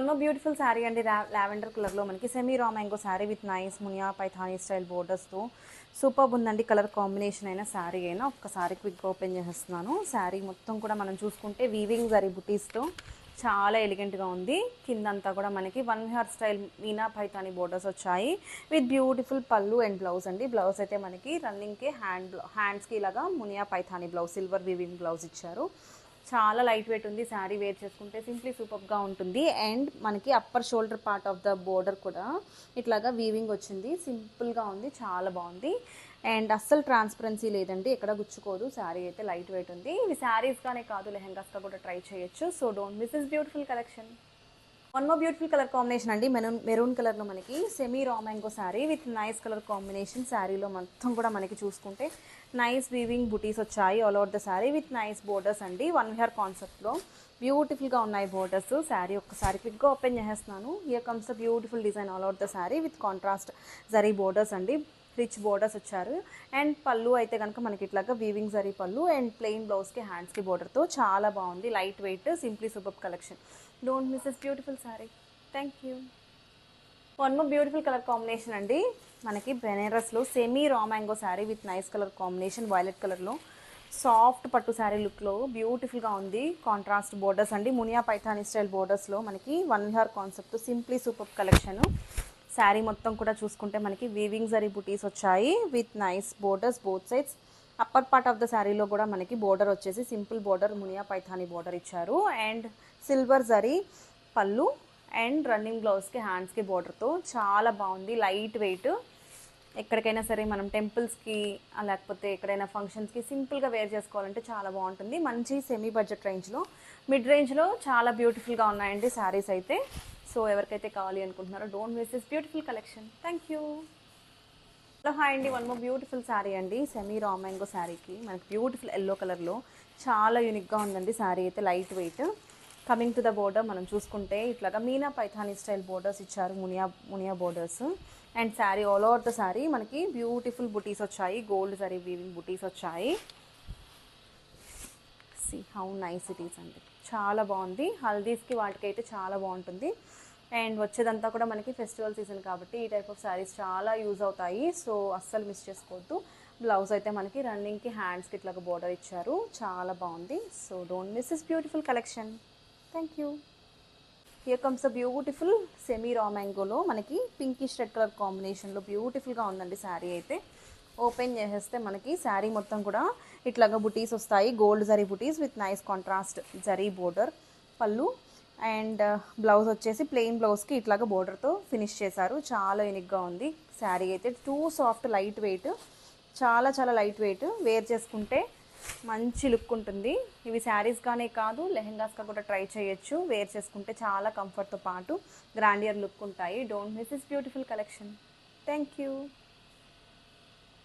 One more beautiful sari అండి, lavender కలర్లో మనకి semi raw mango sari with nice Muniya Paithani style బోర్డర్స్తో సూపర్ ఉందండి. కలర్ కాంబినేషన్ అయినా శారీ అయినా ఒక్కసారి క్విక్గా ఓపెన్ చేసేస్తున్నాను. శారీ మొత్తం కూడా మనం చూసుకుంటే వీవింగ్ జరీ బుటీస్తో చాలా ఎలిగెంట్గా ఉంది. కిందంతా కూడా మనకి 1 meter style Meena Paithani borders వచ్చాయి విత్ బ్యూటిఫుల్ పళ్ళు అండ్ బ్లౌజ్ అండి. బ్లౌజ్ అయితే మనకి రన్నింగ్కి హ్యాండ్స్కి ఇలాగా Muniya Paithani blouse, silver weaving blouse ఇచ్చారు. చాలా లైట్ వెయిట్ ఉంది. శారీ వేర్ చేసుకుంటే సింప్లీ సూపర్గా ఉంటుంది. అండ్ మనకి upper shoulder part of the border కూడా ఇట్లాగా వీవింగ్ వచ్చింది. సింపుల్గా ఉంది, చాలా బాగుంది. అండ్ అస్సలు ట్రాన్స్పరెన్సీ లేదండి, ఎక్కడ గుచ్చుకోదు. శారీ అయితే లైట్ వెయిట్ ఉంది. ఇవి శారీస్గానే కాదు, లెహెంగాస్గా కూడా ట్రై చేయొచ్చు. So don't miss this beautiful collection. One more beautiful colour combination అండి, మెరూన్ కలర్లో మనకి semi raw mango sari with nice colour combination. శారీలో మొత్తం కూడా మనకి చూసుకుంటే నైస్ వీవింగ్ బుటీస్ వచ్చాయి all over the sari with nice borders అండి. 1 మీటర్ కాన్సెప్ట్లో బ్యూటిఫుల్గా ఉన్నాయి బోర్డర్స్. శారీ ఒక్కసారి క్విక్గా ఓపెన్ చేసేస్తున్నాను. Here comes the beautiful design all over the sari with contrast zari borders అండి. రిచ్ బోర్డర్స్ వచ్చారు. అండ్ పళ్ళు అయితే కనుక మనకి ఇట్లాగా వీవింగ్ జరీ పళ్ళు అండ్ ప్లెయిన్ బ్లౌజ్కి హ్యాండ్స్కి బోర్డర్తో చాలా బాగుంది. Light weight, simply super collection. Don't miss this beautiful sari. Thank you. One more beautiful colour combination అండి, మనకి బెనారస్లో semi raw mango sari with nice colour combination. Violet కలర్లో సాఫ్ట్ పట్టు శారీ లుక్లో బ్యూటిఫుల్గా ఉంది. కాంట్రాస్ట్ బోర్డర్స్ అండి, మునియా పైథానీ స్టైల్ బోర్డర్స్లో మనకి 1 meter concept simply super collection. Sari మొత్తం కూడా చూసుకుంటే మనకి వీవింగ్ జరీ బుటీస్ వచ్చాయి with nice borders both sides. Upper part of the శారీలో కూడా మనకి బోర్డర్ వచ్చేసి simple border Muniya Paithani border ఇచ్చారు. అండ్ సిల్వర్ జరీ పళ్ళు అండ్ రన్నింగ్ బ్లౌజ్కి హ్యాండ్స్కి బోర్డర్తో చాలా బాగుంది. లైట్ వెయిట్, ఎక్కడికైనా సరే మనం టెంపుల్స్కి లేకపోతే ఎక్కడైనా ఫంక్షన్స్కి సింపుల్గా వేర్ చేసుకోవాలంటే చాలా బాగుంటుంది. మంచి సెమీ బడ్జెట్ రేంజ్లో, మిడ్ రేంజ్లో చాలా బ్యూటిఫుల్గా ఉన్నాయండి శారీస్ అయితే. సో ఎవరికైతే కావాలి అనుకుంటున్నారో don't miss this beautiful collection. Thank you. Hello hi అండి, వన్ మోర్ బ్యూటిఫుల్ శారీ అండి, సెమీ రా మ్యాంగో శారీకి మనకి బ్యూటిఫుల్ ఎల్లో కలర్లో చాలా యూనిక్గా ఉందండి. శారీ అయితే light weight. Coming to the border మనం చూసుకుంటే ఇట్లాగా మీనా పైథానీ స్టైల్ బోర్డర్స్ ఇచ్చారు, Muniya borders. And sari all over the sari మనకి బ్యూటిఫుల్ బుటీస్ వచ్చాయి, గోల్డ్ జరీ వీవింగ్ బుటీస్ వచ్చాయి. See how nice it is అండి, చాలా బాగుంది. హల్దీస్కి వాటికి అయితే చాలా బాగుంటుంది. అండ్ వచ్చేదంతా కూడా మనకి ఫెస్టివల్ సీజన్ కాబట్టి ఈ టైప్ ఆఫ్ శారీస్ చాలా యూజ్ అవుతాయి. సో అస్సలు మిస్ చేసుకోవద్దు. బ్లౌజ్ అయితే మనకి రన్నింగ్కి హ్యాండ్స్కి ఇట్లాగా బోర్డర్ ఇచ్చారు, చాలా బాగుంది. So don't miss this beautiful collection. Thank you. Here comes the beautiful semi raw మ్యాంగోలో మనకి పింకిష్ రెడ్ కలర్ కాంబినేషన్లో బ్యూటిఫుల్గా ఉందండి శారీ అయితే. ఓపెన్ చేసేస్తే మనకి శారీ మొత్తం కూడా ఇట్లాగా బుటీస్ వస్తాయి, gold zari buttis with nice contrast zari border పళ్ళు. అండ్ బ్లౌజ్ వచ్చేసి ప్లెయిన్ బ్లౌజ్కి ఇట్లాగా బోర్డర్తో ఫినిష్ చేశారు. చాలా యూనిక్గా ఉంది శారీ అయితే. టూ సాఫ్ట్, లైట్ వెయిట్, చాలా చాలా లైట్ వెయిట్. వేర్ చేసుకుంటే మంచి లుక్ ఉంటుంది. ఇవి శారీస్గానే కాదు లెహెంగాస్గా కూడా ట్రై చేయొచ్చు. వేర్ చేసుకుంటే చాలా కంఫర్ట్తో పాటు గ్రాండియర్ లుక్ ఉంటాయి. Don't miss this beautiful collection. Thank you.